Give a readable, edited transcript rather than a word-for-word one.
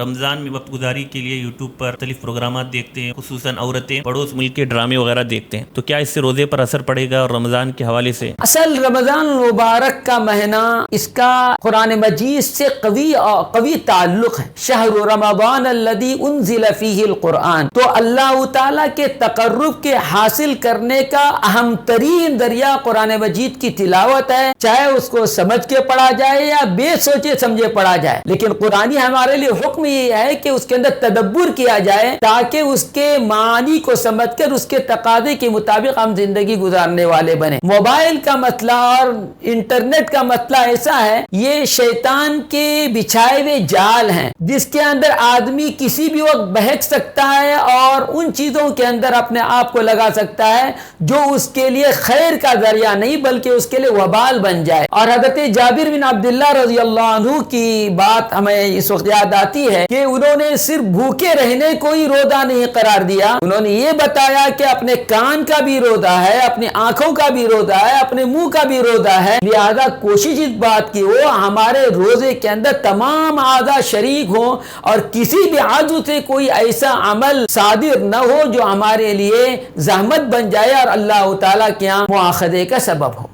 رمضان میں وقت گزاری کے لیے یوٹیوب پر مختلف پروگرامات دیکھتے ہیں، خصوصاً عورتیں پڑوس ملک کے ڈرامے وغیرہ دیکھتے ہیں، تو کیا اس سے روزے پر اثر پڑے گا؟ اور رمضان کے حوالے سے اصل رمضان مبارک کا مہینہ اس کا قرآن مجید سے قوی تعلق ہے۔ شہر رمضان الذی انزل فیہ القرآن، تو اللہ تعالیٰ کے تقرب کے حاصل کرنے کا اہم ترین ذریعہ قرآن مجید کی تلاوت ہے، چاہے اس کو سمجھ کے پڑھا جائے یا بے سوچے سمجھے پڑھا جائے، لیکن قرآنی ہمارے لیے حکم یہ ہے کہ اس کے اندر تدبر کیا جائے تاکہ اس کے معنی کو سمجھ کر اس کے تقاضے کے مطابق ہم زندگی گزارنے والے بنے۔ موبائل کا مسئلہ اور انٹرنیٹ کا مسئلہ ایسا ہے، یہ شیطان کے بچھائے ہوئے جال ہیں جس کے اندر آدمی کسی بھی وقت بہک سکتا ہے اور ان چیزوں کے اندر اپنے آپ کو لگا سکتا ہے جو اس کے لیے خیر کا ذریعہ نہیں بلکہ اس کے لیے وبال بن جائے۔ اور حضرت جابر بن عبداللہ رضی اللہ عنہ کی بات ہمیں اس وقت یاد آتی ہے کہ انہوں نے صرف بھوکے رہنے کو ہی روزہ نہیں قرار دیا، انہوں نے یہ بتایا کہ اپنے کان کا بھی روزہ ہے، اپنی آنکھوں کا بھی روزہ ہے، اپنے منہ کا بھی روزہ ہے، لہذا کوشش اس بات کی ہو ہمارے روزے کے اندر تمام اعضاء شریک ہوں اور کسی بھی عضو سے کوئی ایسا عمل صادر نہ ہو جو ہمارے لیے زحمت بن جائے اور اللہ تعالیٰ کے یہاں مواخذے کا سبب ہو۔